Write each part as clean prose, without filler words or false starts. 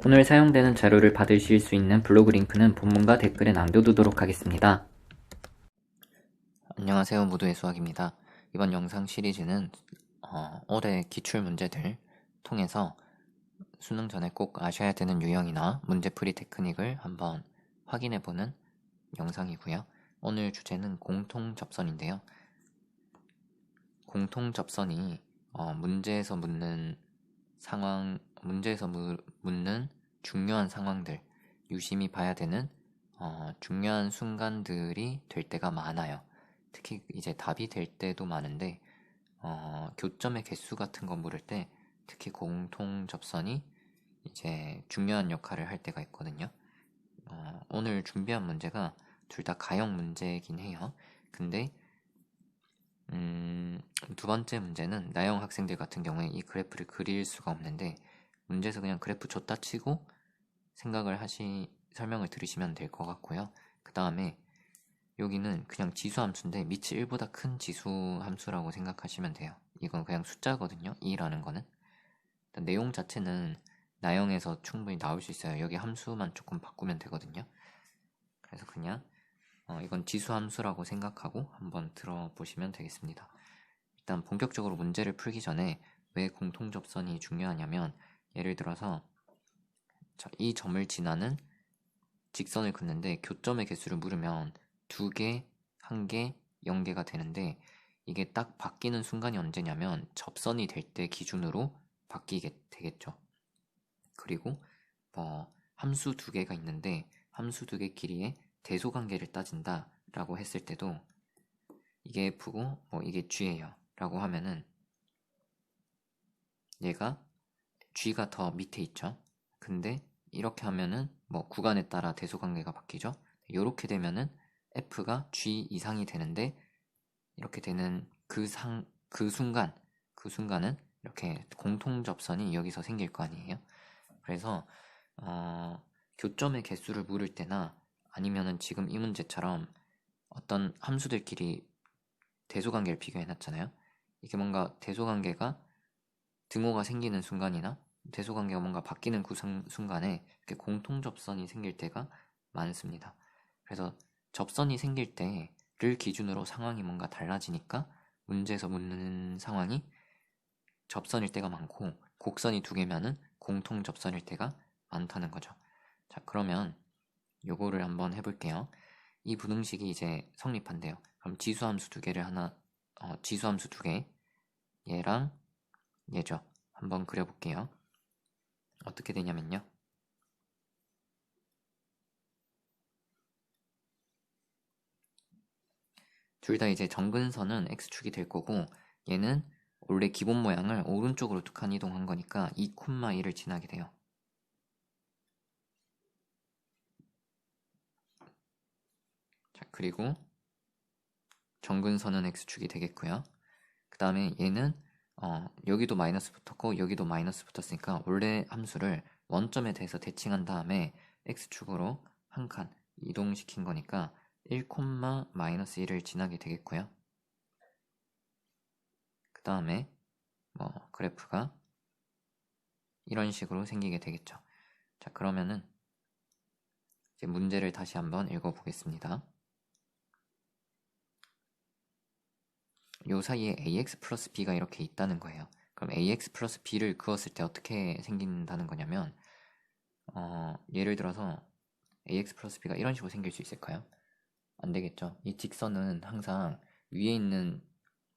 오늘 사용되는 자료를 받으실 수 있는 블로그 링크는 본문과 댓글에 남겨두도록 하겠습니다. 안녕하세요, 무도의 수학입니다. 이번 영상 시리즈는 올해 기출문제들 통해서 수능 전에 꼭 아셔야 되는 유형이나 문제풀이 테크닉을 한번 확인해보는 영상이고요. 오늘 주제는 공통접선인데요. 공통접선이 문제에서 묻는 중요한 상황들, 유심히 봐야 되는 중요한 순간들이 될 때가 많아요. 특히 이제 답이 될 때도 많은데 교점의 개수 같은 거 물을 때 특히 공통접선이 이제 중요한 역할을 할 때가 있거든요. 오늘 준비한 문제가 둘 다 가형 문제이긴 해요. 근데 두 번째 문제는 나형 학생들 같은 경우에 이 그래프를 그릴 수가 없는데 문제에서 그냥 그래프 줬다 치고 설명을 들으시면 될 것 같고요. 그 다음에 여기는 그냥 지수함수인데 밑이 1보다 큰 지수함수라고 생각하시면 돼요. 이건 그냥 숫자거든요. 2라는 거는. 일단 내용 자체는 나형에서 충분히 나올 수 있어요. 여기 함수만 조금 바꾸면 되거든요. 그래서 그냥 이건 지수함수라고 생각하고 한번 들어보시면 되겠습니다. 일단 본격적으로 문제를 풀기 전에 왜 공통접선이 중요하냐면 예를 들어서 이 점을 지나는 직선을 긋는데 교점의 개수를 물으면 2개, 1개, 0개가 되는데 이게 딱 바뀌는 순간이 언제냐면 접선이 될 때 기준으로 바뀌게 되겠죠. 그리고 함수 2개가 있는데 함수 2개 길이의 대소관계를 따진다 라고 했을 때도 이게 F고 이게 G예요 라고 하면은 얘가 G가 더 밑에 있죠. 근데 이렇게 하면은 구간에 따라 대소관계가 바뀌죠. 이렇게 되면은 F가 G 이상이 되는데 이렇게 되는 그 순간은 이렇게 공통접선이 여기서 생길 거 아니에요. 그래서 교점의 개수를 물을 때나 아니면은 지금 이 문제처럼 어떤 함수들끼리 대소관계를 비교해 놨잖아요. 이게 뭔가 대소관계가 등호가 생기는 순간이나 대소관계가 뭔가 바뀌는 그 순간에 이렇게 공통접선이 생길 때가 많습니다. 그래서 접선이 생길 때를 기준으로 상황이 뭔가 달라지니까 문제에서 묻는 상황이 접선일 때가 많고 곡선이 2개면은 공통접선일 때가 많다는 거죠. 자, 그러면 요거를 한번 해볼게요. 이 부등식이 이제 성립한대요. 그럼 지수함수 2개를 지수함수 2개 얘랑 얘죠. 한번 그려볼게요. 어떻게 되냐면요. 둘 다 이제 정근선은 x축이 될 거고 얘는 원래 기본 모양을 오른쪽으로 2칸 이동한 거니까 2,1을 지나게 돼요. 자, 그리고 정근선은 x축이 되겠고요. 그 다음에 얘는 여기도 마이너스 붙었고 여기도 마이너스 붙었으니까 원래 함수를 원점에 대해서 대칭한 다음에 x축으로 한 칸 이동시킨 거니까 1,-1을 지나게 되겠고요. 그 다음에 그래프가 이런 식으로 생기게 되겠죠. 자, 그러면은 이제 문제를 다시 한번 읽어보겠습니다. 요 사이에 ax 플러스 b가 이렇게 있다는 거예요. 그럼 ax 플러스 b를 그었을 때 어떻게 생긴다는 거냐면 예를 들어서 ax 플러스 b가 이런 식으로 생길 수 있을까요? 안 되겠죠. 이 직선은 항상 위에 있는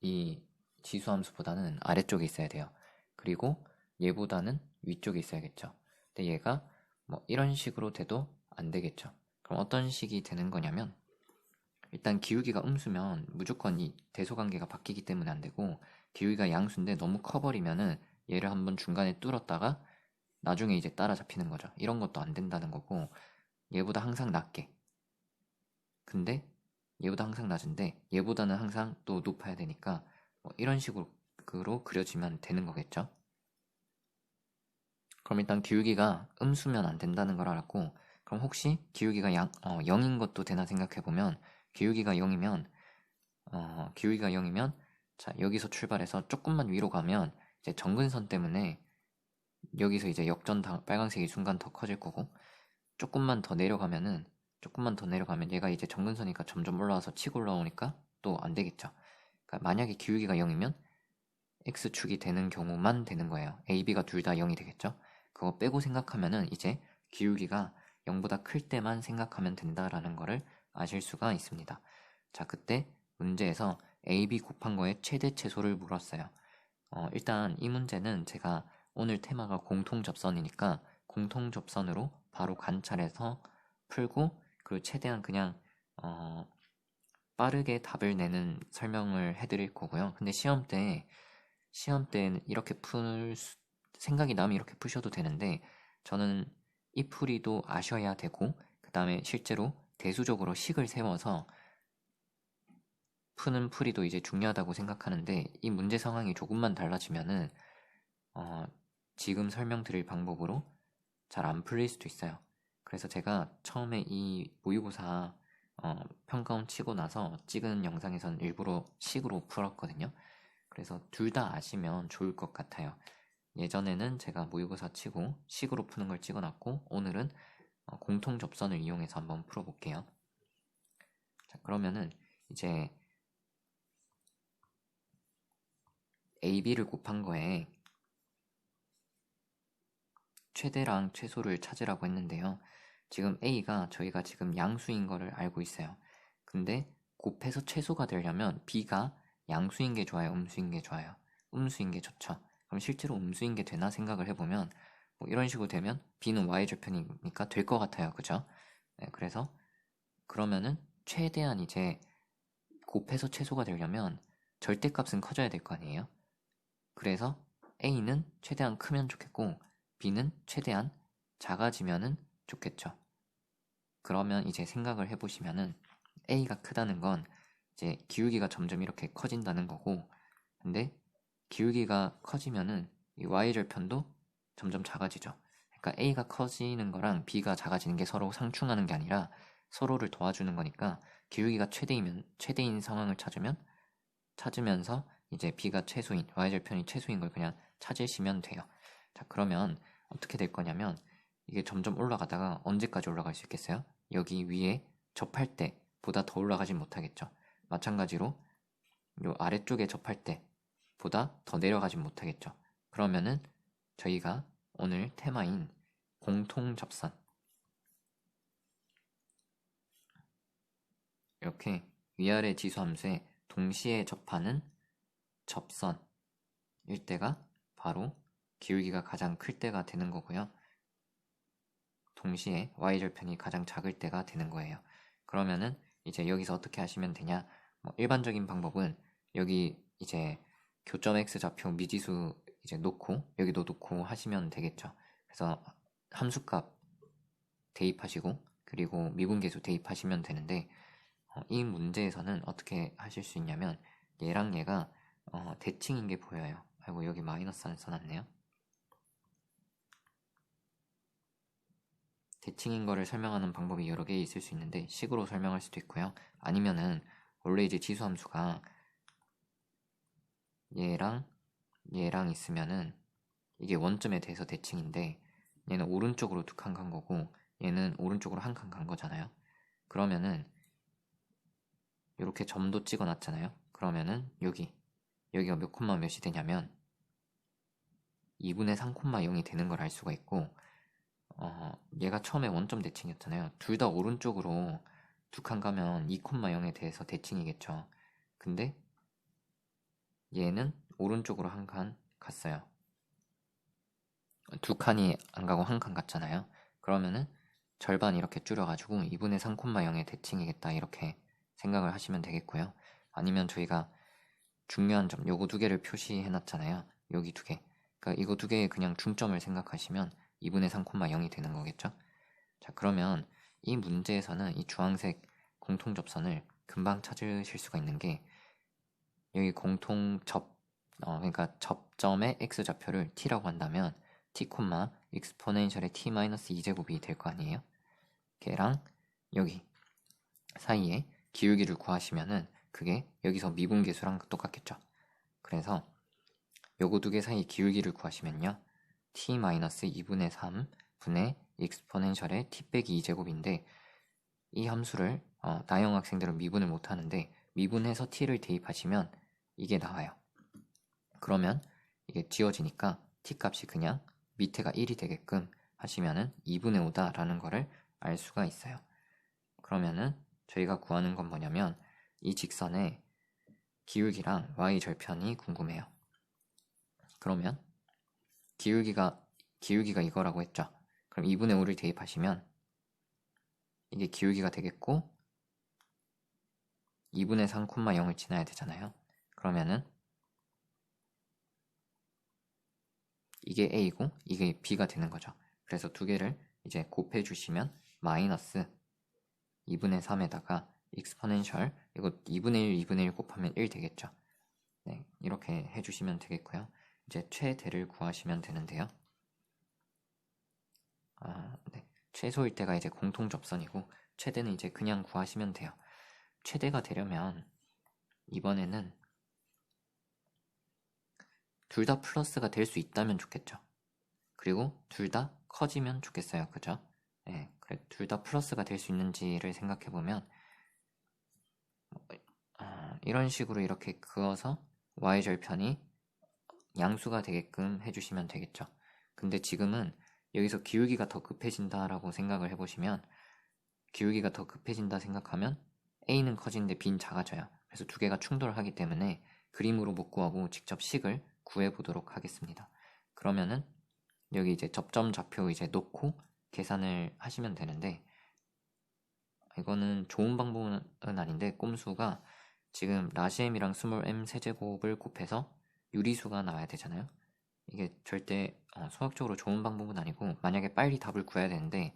이 지수함수보다는 아래쪽에 있어야 돼요. 그리고 얘보다는 위쪽에 있어야겠죠. 근데 얘가 이런 식으로 돼도 안 되겠죠. 그럼 어떤 식이 되는 거냐면 일단 기울기가 음수면 무조건 이 대소관계가 바뀌기 때문에 안 되고 기울기가 양수인데 너무 커버리면은 얘를 한번 중간에 뚫었다가 나중에 이제 따라잡히는 거죠. 이런 것도 안 된다는 거고 얘보다 항상 낮게 근데 얘보다 항상 낮은데 얘보다는 항상 또 높아야 되니까 이런 식으로 그려지면 되는 거겠죠. 그럼 일단 기울기가 음수면 안 된다는 걸 알았고 그럼 혹시 기울기가 0인 것도 되나 생각해보면 기울기가 0이면 자 여기서 출발해서 조금만 위로 가면 이제 정근선 때문에 여기서 이제 빨간색이 순간 더 커질 거고, 조금만 더 내려가면 얘가 이제 정근선이니까 점점 올라와서 치고 올라오니까 또 안 되겠죠. 그러니까 만약에 기울기가 0이면 x축이 되는 경우만 되는 거예요. a, b가 둘 다 0이 되겠죠. 그거 빼고 생각하면은 이제 기울기가 0보다 클 때만 생각하면 된다라는 거를 아실 수가 있습니다. 자, 그때 문제에서 a, b 곱한 거에 최대 최소를 물었어요. 일단 이 문제는 제가 오늘 테마가 공통접선이니까 공통접선으로 바로 관찰해서 풀고, 그리고 최대한 그냥 빠르게 답을 내는 설명을 해드릴 거고요. 근데 시험 때는 이렇게 생각이 나면 이렇게 푸셔도 되는데, 저는 이 풀이도 아셔야 되고, 그 다음에 실제로 대수적으로 식을 세워서 푸는 풀이도 이제 중요하다고 생각하는데, 이 문제 상황이 조금만 달라지면은 지금 설명드릴 방법으로 잘 안 풀릴 수도 있어요. 그래서 제가 처음에 이 모의고사 평가원 치고 나서 찍은 영상에선 일부러 식으로 풀었거든요. 그래서 둘 다 아시면 좋을 것 같아요. 예전에는 제가 모의고사 치고 식으로 푸는 걸 찍어놨고, 오늘은 공통 접선을 이용해서 한번 풀어볼게요. 자, 그러면은 이제 a, b를 곱한 거에 최대랑 최소를 찾으라고 했는데요. 지금 a가 저희가 지금 양수인 거를 알고 있어요. 근데 곱해서 최소가 되려면 b가 양수인 게 좋아요, 음수인 게 좋아요? 음수인 게 좋죠. 그럼 실제로 음수인 게 되나 생각을 해보면, 뭐 이런 식으로 되면 b는 y절편이니까 될 것 같아요. 그죠? 네, 그래서 그러면은 최대한 이제 곱해서 최소가 되려면 절대값은 커져야 될 거 아니에요? 그래서 a는 최대한 크면 좋겠고, b는 최대한 작아지면은 좋겠죠. 그러면 이제 생각을 해보시면은 a가 크다는 건 이제 기울기가 점점 이렇게 커진다는 거고, 근데 기울기가 커지면은 이 y절편도 점점 작아지죠. 그러니까 a가 커지는 거랑 b가 작아지는 게 서로 상충하는 게 아니라 서로를 도와주는 거니까, 기울기가 최대인 상황을 찾으면서 이제 b가 최소인, y절편이 최소인 걸 그냥 찾으시면 돼요. 자, 그러면 어떻게 될 거냐면, 이게 점점 올라가다가 언제까지 올라갈 수 있겠어요? 여기 위에 접할 때보다 더 올라가진 못하겠죠. 마찬가지로 요 아래쪽에 접할 때보다 더 내려가진 못하겠죠. 그러면은 저희가 오늘 테마인 공통접선, 이렇게 위아래 지수함수에 동시에 접하는 접선일 때가 바로 기울기가 가장 클 때가 되는 거고요. 동시에 y절편이 가장 작을 때가 되는 거예요. 그러면은 이제 여기서 어떻게 하시면 되냐? 뭐 일반적인 방법은 여기 이제 교점 x 좌표 미지수 이제 놓고 여기도 놓고 하시면 되겠죠. 그래서 함수값 대입하시고 그리고 미분계수 대입하시면 되는데, 이 문제에서는 어떻게 하실 수 있냐면, 얘랑 얘가 대칭인 게 보여요. 아이고, 여기 마이너스 안 써놨네요. 대칭인 거를 설명하는 방법이 여러 개 있을 수 있는데, 식으로 설명할 수도 있고요. 아니면은 원래 이제 지수함수가 얘랑 얘랑 있으면은 이게 원점에 대해서 대칭인데, 얘는 오른쪽으로 두 칸 간 거고 얘는 오른쪽으로 한 칸 간 거잖아요. 그러면은 이렇게 점도 찍어 놨잖아요. 그러면은 여기가 몇 콤마 몇이 되냐면 2분의 3,0이 되는 걸 알 수가 있고, 얘가 처음에 원점 대칭이었잖아요. 둘 다 오른쪽으로 두 칸 가면 2,0에 대해서 대칭이겠죠. 근데 얘는 오른쪽으로 한 칸 갔어요. 두 칸이 안 가고 한 칸 갔잖아요. 그러면은 절반 이렇게 줄여가지고 2분의 3,0의 대칭이겠다, 이렇게 생각을 하시면 되겠고요. 아니면 저희가 중요한 점, 요거 두 개를 표시해 놨잖아요. 여기 두 개. 그러니까 이거 두 개의 그냥 중점을 생각하시면 2분의 3,0이 되는 거겠죠. 자, 그러면 이 문제에서는 이 주황색 공통접선을 금방 찾으실 수가 있는 게, 여기 그러니까 접점의 x좌표를 t라고 한다면 t, 익스포넨셜의 t-2제곱이 될 거 아니에요. 걔랑 여기 사이에 기울기를 구하시면은 그게 여기서 미분계수랑 똑같겠죠. 그래서 요거 두 개 사이 기울기를 구하시면요, t-2분의 3 분의 익스포넨셜의 t 빼기 2제곱인데 이 함수를 나형 학생들은 미분을 못하는데 미분해서 t를 대입하시면 이게 나와요. 그러면 이게 지워지니까 t 값이 그냥 밑에가 1이 되게끔 하시면은 2분의 5다 라는 거를 알 수가 있어요. 그러면은 저희가 구하는 건 뭐냐면 이 직선의 기울기랑 y절편이 궁금해요. 그러면 기울기가 이거라고 했죠. 그럼 2분의 5를 대입하시면 이게 기울기가 되겠고 2분의 3, 0을 지나야 되잖아요. 그러면은 이게 a고 이게 b가 되는 거죠. 그래서 두 개를 이제 곱해 주시면 마이너스 2분의 3에다가 익스포넨셜 이거 2분의 1, 2분의 1 곱하면 1 되겠죠. 네, 이렇게 해주시면 되겠고요. 이제 최대를 구하시면 되는데요. 네. 최소일 때가 이제 공통 접선이고 최대는 이제 그냥 구하시면 돼요. 최대가 되려면 이번에는 둘 다 플러스가 될 수 있다면 좋겠죠. 그리고 둘 다 커지면 좋겠어요. 그죠? 네, 둘 다 플러스가 될 수 있는지를 생각해보면 이런 식으로 이렇게 그어서 y절편이 양수가 되게끔 해주시면 되겠죠. 근데 지금은 여기서 기울기가 더 급해진다라고 생각을 해보시면 기울기가 더 급해진다 생각하면 A는 커지는데 B는 작아져요. 그래서 두 개가 충돌하기 때문에 그림으로 못 구하고 직접 식을 구해보도록 하겠습니다. 그러면은 여기 이제 접점 좌표 이제 놓고 계산을 하시면 되는데 이거는 좋은 방법은 아닌데 꼼수가 지금 라지엠이랑 스몰 m 세제곱을 곱해서 유리수가 나와야 되잖아요. 이게 절대 수학적으로 좋은 방법은 아니고 만약에 빨리 답을 구해야 되는데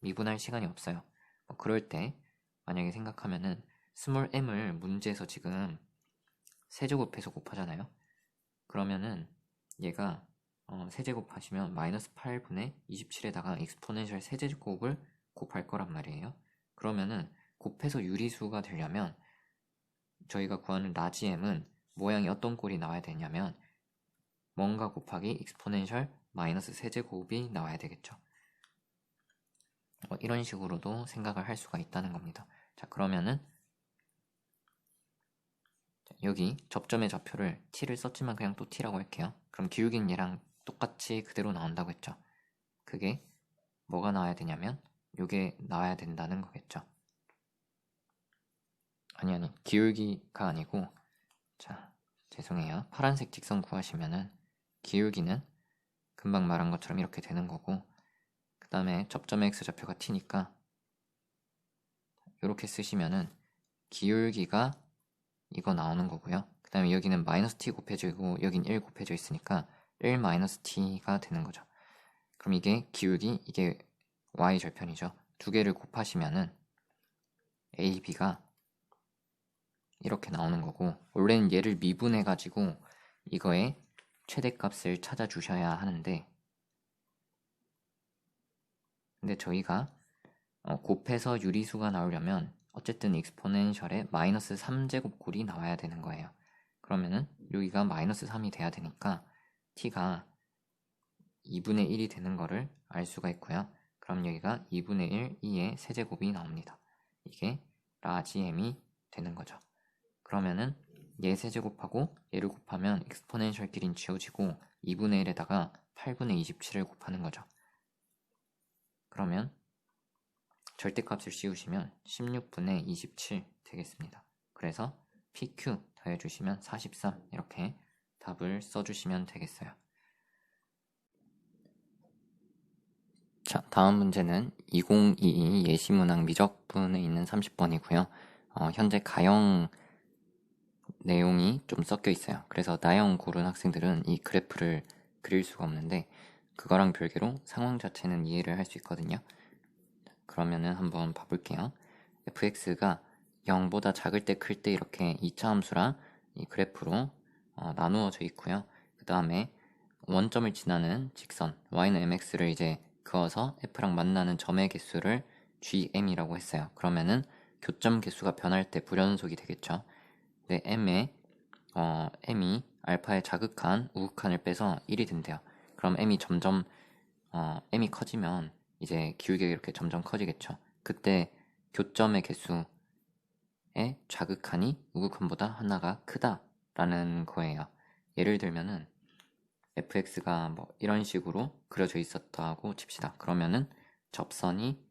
미분할 시간이 없어요. 그럴 때 만약에 생각하면은 스몰 m을 문제에서 지금 세제곱해서 곱하잖아요. 그러면은 얘가 세제곱 하시면 마이너스 8분의 27에다가 익스포넨셜 세제곱을 곱할 거란 말이에요. 그러면은 곱해서 유리수가 되려면 저희가 구하는 라지 m은 모양이 어떤 꼴이 나와야 되냐면 뭔가 곱하기 익스포넨셜 마이너스 세제곱이 나와야 되겠죠. 이런 식으로도 생각을 할 수가 있다는 겁니다. 자, 그러면은 여기 접점의 좌표를 t를 썼지만 그냥 또 t라고 할게요. 그럼 기울기는 얘랑 똑같이 그대로 나온다고 했죠. 그게 뭐가 나와야 되냐면 이게 나와야 된다는 거겠죠. 아니 기울기가 아니고 자 죄송해요. 파란색 직선 구하시면은 기울기는 금방 말한 것처럼 이렇게 되는 거고 그 다음에 접점의 x좌표가 t니까 이렇게 쓰시면은 기울기가 이거 나오는 거고요. 그 다음에 여기는 마이너스 t 곱해지고 여긴 1 곱해져 있으니까 1 마이너스 t가 되는 거죠. 그럼 이게 기울기, 이게 y절편이죠. 두 개를 곱하시면은 a, b가 이렇게 나오는 거고 원래는 얘를 미분해가지고 이거의 최대값을 찾아주셔야 하는데 근데 저희가 곱해서 유리수가 나오려면 어쨌든 익스포넨셜에 마이너스 3제곱꼴이 나와야 되는 거예요. 그러면은 여기가 마이너스 3이 돼야 되니까 t가 2분의 1이 되는 거를 알 수가 있고요. 그럼 여기가 2분의 1, 2의 세제곱이 나옵니다. 이게 라지 m이 되는 거죠. 그러면은 얘 세제곱하고 얘를 곱하면 익스포넨셜 길이는 지워지고 2분의 1에다가 8분의 27을 곱하는 거죠. 그러면 절대값을 씌우시면 16분의 27 되겠습니다. 그래서 PQ 더해주시면 43 이렇게 답을 써주시면 되겠어요. 자, 다음 문제는 2022 예시문항 미적분에 있는 30번이고요. 현재 가형 내용이 좀 섞여 있어요. 그래서 나형 고른 학생들은 이 그래프를 그릴 수가 없는데 그거랑 별개로 상황 자체는 이해를 할 수 있거든요. 그러면은 한번 봐볼게요. fx가 0보다 작을 때 클 때 이렇게 2차 함수랑 이 그래프로 나누어져 있고요. 그 다음에 원점을 지나는 직선 y는 mx를 이제 그어서 f랑 만나는 점의 개수를 gm이라고 했어요. 그러면은 교점 개수가 변할 때 불연속이 되겠죠. 근데 m이 알파의 자극한 우극한을 빼서 1이 된대요. 그럼 m이 점점 m이 커지면 이제 기울기가 이렇게 점점 커지겠죠. 그때 교점의 개수의 좌극한이 우극한보다 하나가 크다라는 거예요. 예를 들면은 fx가 뭐 이런 식으로 그려져 있었다고 칩시다. 그러면은 접선이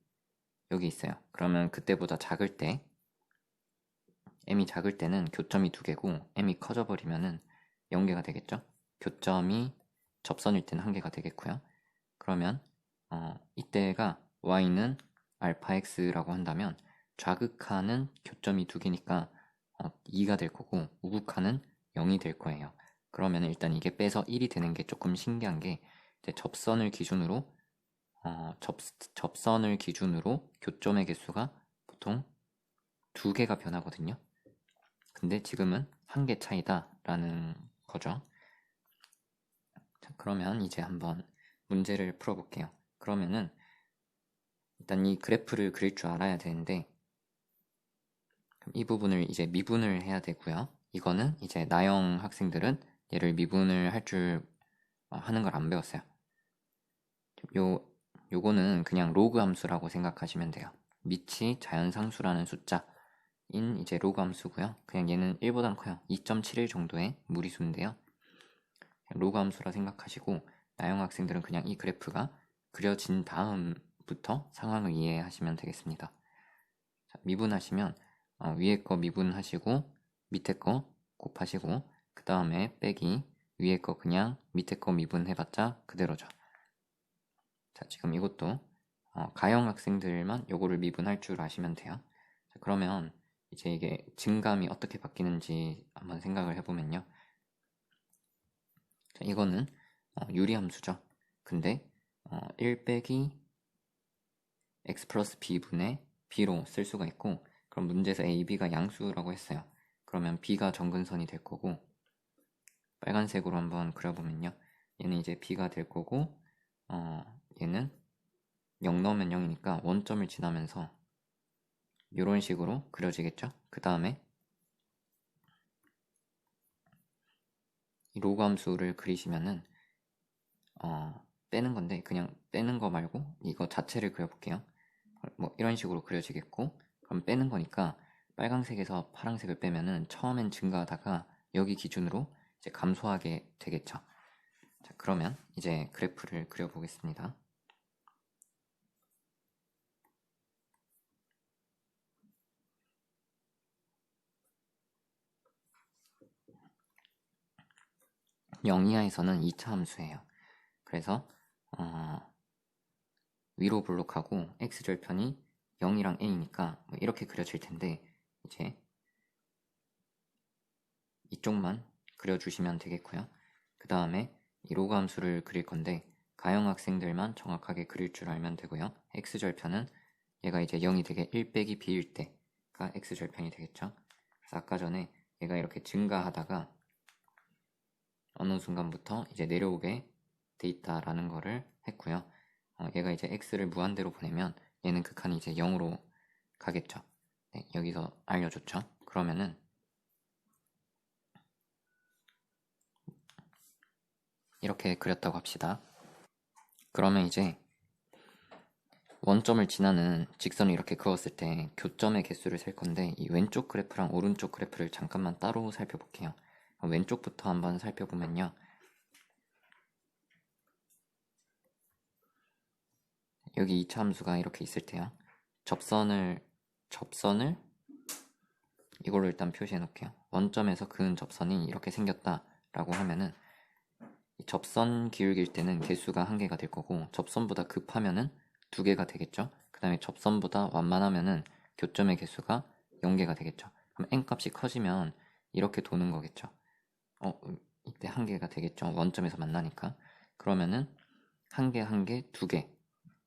여기 있어요. 그러면 그때보다 작을 때 m이 작을 때는 교점이 2개고 m이 커져 버리면은 0개가 되겠죠. 교점이 접선일 때는 1개가 되겠고요. 그러면 이때가 y는 알파 x라고 한다면 좌극한은 교점이 2개니까 2가 될 거고 우극한은 0이 될 거예요. 그러면 일단 이게 빼서 1이 되는 게 조금 신기한 게 이제 접선을 기준으로 접선을 기준으로 교점의 개수가 보통 2개가 변하거든요. 근데 지금은 1개 차이다 라는 거죠. 자, 그러면 이제 한번 문제를 풀어볼게요. 그러면은 일단 이 그래프를 그릴 줄 알아야 되는데 이 부분을 이제 미분을 해야 되고요. 이거는 이제 나영 학생들은 얘를 미분을 할 줄 하는 걸 안 배웠어요. 요거는 그냥 로그 함수라고 생각하시면 돼요. 밑이 자연상수라는 숫자인 이제 로그 함수고요. 그냥 얘는 1보다는 커요. 2.71 정도의 무리수인데요. 로그 함수라 생각하시고 나영 학생들은 그냥 이 그래프가 그려진 다음부터 상황을 이해하시면 되겠습니다. 자, 미분하시면 위에 거 미분하시고 밑에 거 곱하시고 그 다음에 빼기 위에 거 그냥 밑에 거 미분해봤자 그대로죠. 자, 지금 이것도 가형 학생들만 요거를 미분할 줄 아시면 돼요. 자, 그러면 이제 이게 증감이 어떻게 바뀌는지 한번 생각을 해보면요. 자, 이거는 유리함수죠. 근데 1 빼기 x 플러스 b분의 b로 쓸 수가 있고 그럼 문제에서 a, b가 양수라고 했어요. 그러면 b가 정근선이 될 거고 빨간색으로 한번 그려보면요. 얘는 이제 b가 될 거고 얘는 0 넣으면 0이니까 원점을 지나면서 이런 식으로 그려지겠죠. 그 다음에 이 로그 함수를 그리시면은 빼는 건데 그냥 빼는 거 말고 이거 자체를 그려볼게요. 뭐 이런 식으로 그려지겠고 그럼 빼는 거니까 빨강색에서 파란색을 빼면은 처음엔 증가하다가 여기 기준으로 이제 감소하게 되겠죠. 자, 그러면 이제 그래프를 그려보겠습니다. 영 이하에서는 2차 함수예요. 그래서 위로 블록하고 x절편이 0이랑 a니까 뭐 이렇게 그려질 텐데 이제 이쪽만 그려주시면 되겠고요. 그 다음에 이 로그 함수를 그릴 건데 가형 학생들만 정확하게 그릴 줄 알면 되고요. x절편은 얘가 이제 0이 되게 1 빼기 b일 때가 x절편이 되겠죠. 그래서 아까 전에 얘가 이렇게 증가하다가 어느 순간부터 이제 내려오게 돼 있다라는 거를 했고요. 얘가 이제 x를 무한대로 보내면 얘는 극한이 이제 0으로 가겠죠. 네, 여기서 알려줬죠. 그러면은 이렇게 그렸다고 합시다. 그러면 이제 원점을 지나는 직선을 이렇게 그었을 때 교점의 개수를 셀 건데 이 왼쪽 그래프랑 오른쪽 그래프를 잠깐만 따로 살펴볼게요. 왼쪽부터 한번 살펴보면요. 여기 2차 함수가 이렇게 있을 때요. 접선을 이걸로 일단 표시해 놓을게요. 원점에서 그은 접선이 이렇게 생겼다라고 하면은 접선 기울기일 때는 개수가 1개가 될 거고 접선보다 급하면은 2개가 되겠죠. 그 다음에 접선보다 완만하면은 교점의 개수가 0개가 되겠죠. 그럼 n값이 커지면 이렇게 도는 거겠죠. 이때 1개가 되겠죠. 원점에서 만나니까. 그러면은 1개, 1개, 2개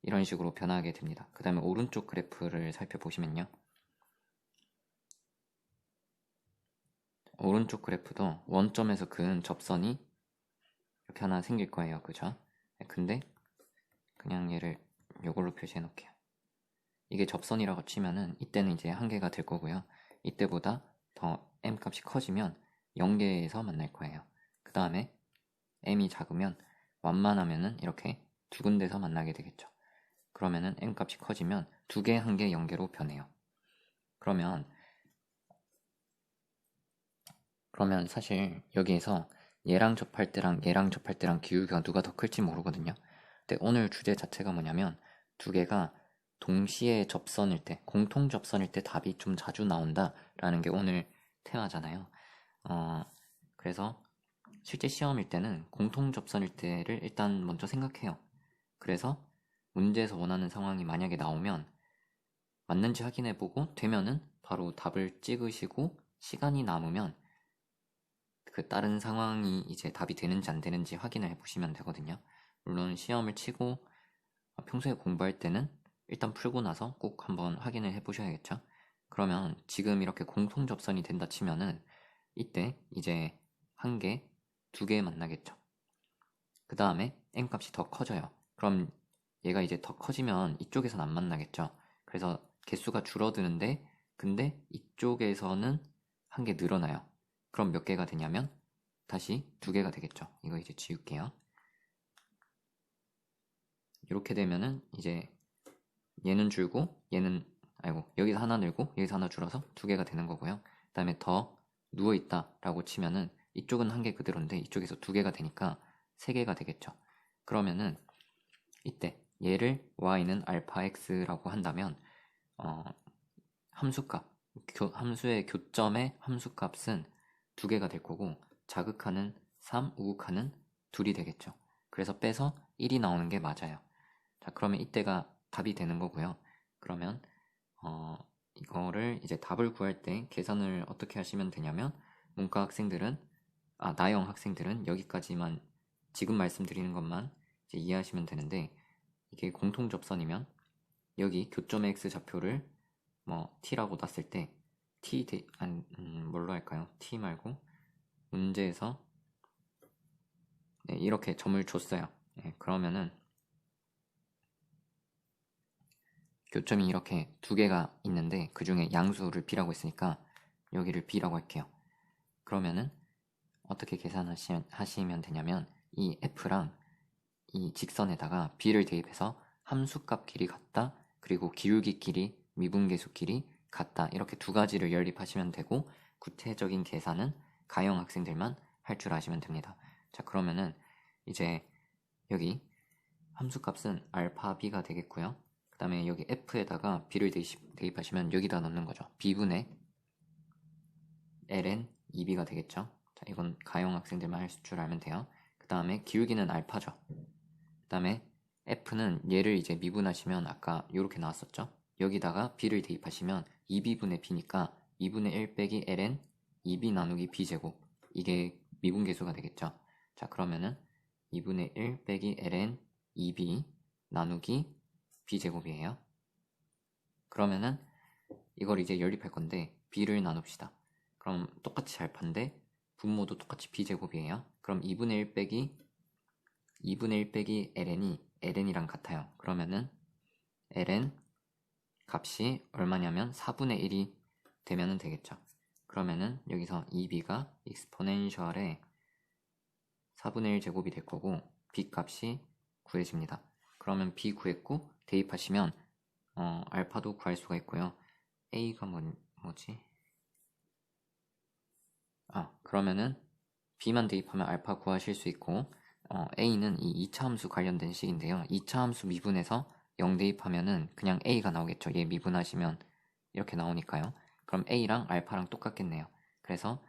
이런 식으로 변하게 됩니다. 그 다음에 오른쪽 그래프를 살펴보시면요. 오른쪽 그래프도 원점에서 그은 접선이 이렇게 하나 생길 거예요. 그죠? 근데 그냥 얘를 이걸로 표시해 놓을게요. 이게 접선이라고 치면은 이때는 이제 1개가 될 거고요. 이때보다 더 m 값이 커지면 0개에서 만날 거예요. 그 다음에 m이 작으면 완만하면은 이렇게 두 군데서 만나게 되겠죠. 그러면은 n값이 커지면 두 개, 한 개, 0개로 변해요. 그러면 사실 여기에서 얘랑 접할 때랑 얘랑 접할 때랑 기울기가 누가 더 클지 모르거든요. 근데 오늘 주제 자체가 뭐냐면 두 개가 동시에 접선일 때, 공통 접선일 때 답이 좀 자주 나온다라는 게 오늘 테마잖아요. 그래서 실제 시험일 때는 공통 접선일 때를 일단 먼저 생각해요. 그래서 문제에서 원하는 상황이 만약에 나오면 맞는지 확인해보고 되면은 바로 답을 찍으시고 시간이 남으면 그 다른 상황이 이제 답이 되는지 안 되는지 확인을 해보시면 되거든요. 물론 시험을 치고 평소에 공부할 때는 일단 풀고 나서 꼭 한번 확인을 해보셔야겠죠. 그러면 지금 이렇게 공통 접선이 된다 치면은 이때 이제 한 개, 두 개 만나겠죠. 그 다음에 n값이 더 커져요. 그럼 얘가 이제 더 커지면 이쪽에선 안 만나겠죠. 그래서 개수가 줄어드는데 근데 이쪽에서는 한 개 늘어나요. 그럼 몇 개가 되냐면 다시 두 개가 되겠죠. 이거 이제 지울게요. 이렇게 되면은 이제 얘는 줄고 얘는 여기서 하나 늘고 여기서 하나 줄어서 두 개가 되는 거고요. 그 다음에 더 누워있다 라고 치면은 이쪽은 한 개 그대로인데 이쪽에서 두 개가 되니까 세 개가 되겠죠. 그러면은 이때 얘를 y는 알파 x라고 한다면 함수값, 함수의 교점의 함수값은 두 개가 될 거고 자극하는 3, 우극하는 둘이 되겠죠. 그래서 빼서 1이 나오는 게 맞아요. 자, 그러면 이때가 답이 되는 거고요. 그러면 이거를 이제 답을 구할 때 계산을 어떻게 하시면 되냐면 문과 학생들은 나영 학생들은 여기까지만 지금 말씀드리는 것만 이제 이해하시면 되는데 이게 공통 접선이면 여기 교점의 x 좌표를 뭐 t라고 놨을 때 뭘로 할까요? t 말고 문제에서 네, 이렇게 점을 줬어요. 네, 그러면은 교점이 이렇게 두 개가 있는데 그 중에 양수를 b라고 했으니까 여기를 b라고 할게요. 그러면은 어떻게 계산하시면 되냐면 이 f랑 이 직선에다가 b를 대입해서 함수값 길이 같다 그리고 기울기 길이 미분계수 길이 같다 이렇게 두 가지를 연립하시면 되고 구체적인 계산은 가형 학생들만 할 줄 아시면 됩니다. 자, 그러면은 이제 여기 함수값은 알파 b가 되겠고요. 그 다음에 여기 f에다가 b를 대입하시면 여기다 넣는 거죠. b분의 ln 2b가 되겠죠. 자, 이건 가형 학생들만 할 줄 알면 돼요. 그 다음에 기울기는 알파죠. 그 다음에 f는 얘를 이제 미분하시면 아까 이렇게 나왔었죠. 여기다가 b를 대입하시면 2b분의 b니까 2분의 1 빼기 ln 2b 나누기 b제곱 이게 미분계수가 되겠죠. 자, 그러면은 2분의 1 빼기 ln 2b 나누기 b제곱이에요. 그러면은 이걸 이제 연립할 건데 b를 나눕시다. 그럼 똑같이 알파인데 분모도 똑같이 b제곱이에요. 그럼 2분의 1 빼기 ln이 ln이랑 같아요. 그러면은 ln 값이 얼마냐면 4분의 1이 되면 되겠죠. 그러면은 여기서 2b가 익스포넨셜의 4분의 1 제곱이 될 거고 b 값이 구해집니다. 그러면 b 구했고 대입하시면 알파도 구할 수가 있고요. a가 뭐지? 그러면은 b만 대입하면 알파 구하실 수 있고 a는 이 2차 함수 관련된 식인데요. 2차 함수 미분해서 0 대입하면은 그냥 a가 나오겠죠. 얘 미분하시면 이렇게 나오니까요. 그럼 a랑 알파랑 똑같겠네요. 그래서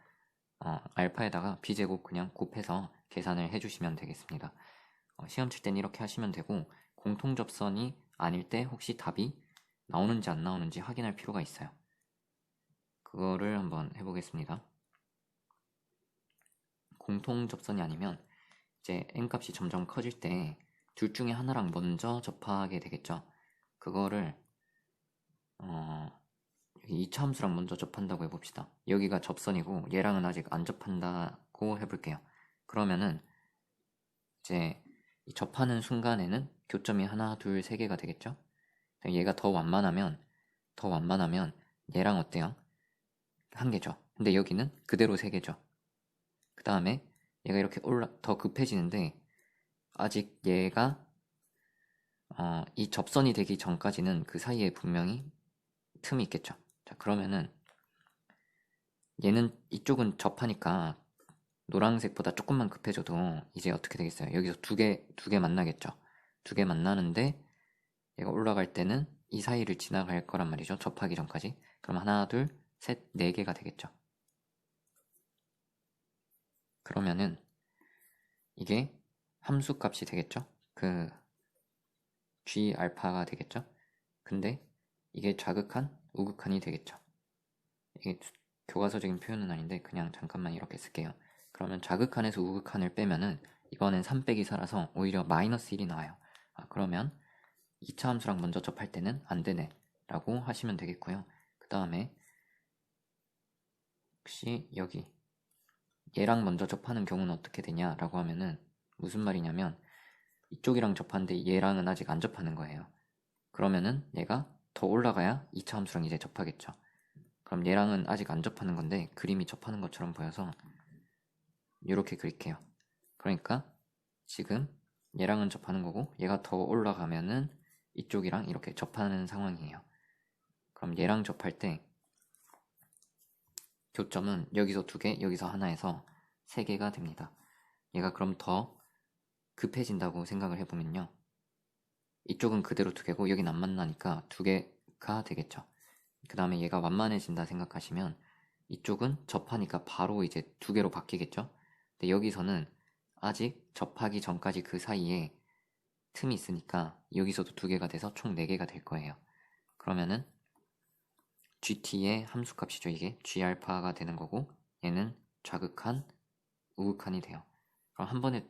알파에다가 b제곱 그냥 곱해서 계산을 해주시면 되겠습니다. 시험 칠 땐 이렇게 하시면 되고 공통 접선이 아닐 때 혹시 답이 나오는지 안 나오는지 확인할 필요가 있어요. 그거를 한번 해보겠습니다. 공통 접선이 아니면 이제 n값이 점점 커질 때 둘 중에 하나랑 먼저 접하게 되겠죠. 그거를 여기 2차 함수랑 먼저 접한다고 해봅시다. 여기가 접선이고 얘랑은 아직 안 접한다고 해볼게요. 그러면은 이제 이 접하는 순간에는 교점이 하나, 둘, 세 개가 되겠죠. 얘가 더 완만하면 얘랑 어때요? 한 개죠. 근데 여기는 그대로 세 개죠. 그 다음에 얘가 이렇게 더 급해지는데 아직 얘가 이 접선이 되기 전까지는 그 사이에 분명히 틈이 있겠죠. 자, 그러면은 얘는 이쪽은 접하니까 노란색보다 조금만 급해져도 이제 어떻게 되겠어요? 여기서 두 개 만나겠죠. 두 개 만나는데 얘가 올라갈 때는 이 사이를 지나갈 거란 말이죠. 접하기 전까지. 그럼 하나, 둘, 셋, 네 개가 되겠죠. 그러면은 이게 함수 값이 되겠죠. 그 G 알파가 되겠죠. 근데 이게 좌극한, 우극한이 되겠죠. 이게 교과서적인 표현은 아닌데 그냥 잠깐만 이렇게 쓸게요. 그러면 좌극한에서 우극한을 빼면은 이번엔 3 빼기 4라서 오히려 마이너스 1이 나와요. 그러면 2차 함수랑 먼저 접할 때는 안 되네 라고 하시면 되겠고요. 그 다음에 혹시 여기 얘랑 먼저 접하는 경우는 어떻게 되냐 라고 하면은 무슨 말이냐면 이쪽이랑 접하는데 얘랑은 아직 안 접하는 거예요. 그러면은 얘가 더 올라가야 2차 함수랑 이제 접하겠죠. 그럼 얘랑은 아직 안 접하는 건데 그림이 접하는 것처럼 보여서 이렇게 그릴게요. 그러니까 지금 얘랑은 접하는 거고 얘가 더 올라가면은 이쪽이랑 이렇게 접하는 상황이에요. 그럼 얘랑 접할 때 교점은 여기서 2개, 여기서 하나에서 3개가 됩니다. 얘가 그럼 더 급해진다고 생각을 해보면요. 이쪽은 그대로 2개고 여긴 안 만나니까 2개가 되겠죠. 그 다음에 얘가 완만해진다 생각하시면 이쪽은 접하니까 바로 이제 2개로 바뀌겠죠. 근데 여기서는 아직 접하기 전까지 그 사이에 틈이 있으니까 여기서도 2개가 돼서 총 4개가 될 거예요. 그러면은 GT의 함수값이죠. 이게 G알파가 되는 거고 얘는 좌극한, 우극한이 돼요. 그럼 한 번에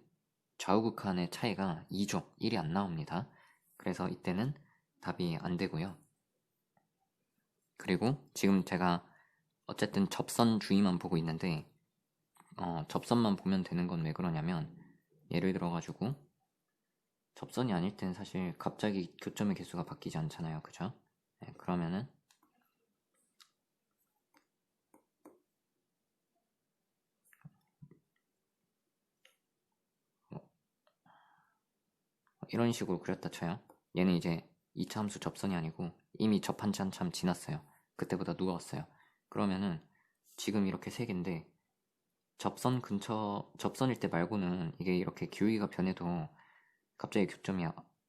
좌우극한의 차이가 2죠. 1이 안 나옵니다. 그래서 이때는 답이 안 되고요. 그리고 지금 제가 어쨌든 접선 주의만 보고 있는데 접선만 보면 되는 건 왜 그러냐면 예를 들어가지고 접선이 아닐 때는 사실 갑자기 교점의 개수가 바뀌지 않잖아요. 그죠? 네, 그러면은 이런 식으로 그렸다 쳐요. 얘는 이제 2차 함수 접선이 아니고 이미 접한 지 한참 지났어요. 그때보다 누웠어요. 그러면은 지금 이렇게 3개인데 접선 근처 접선일 때 말고는 이게 이렇게 기울기가 변해도 갑자기 교점이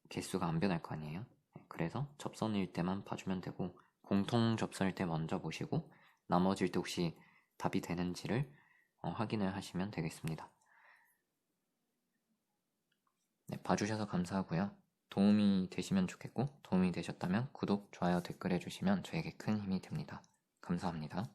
개수가 안 변할 거 아니에요. 그래서 접선일 때만 봐주면 되고 공통 접선일 때 먼저 보시고 나머지일 때 혹시 답이 되는지를 확인을 하시면 되겠습니다. 네, 봐주셔서 감사하고요. 도움이 되시면 좋겠고 도움이 되셨다면 구독, 좋아요, 댓글 해주시면 저에게 큰 힘이 됩니다. 감사합니다.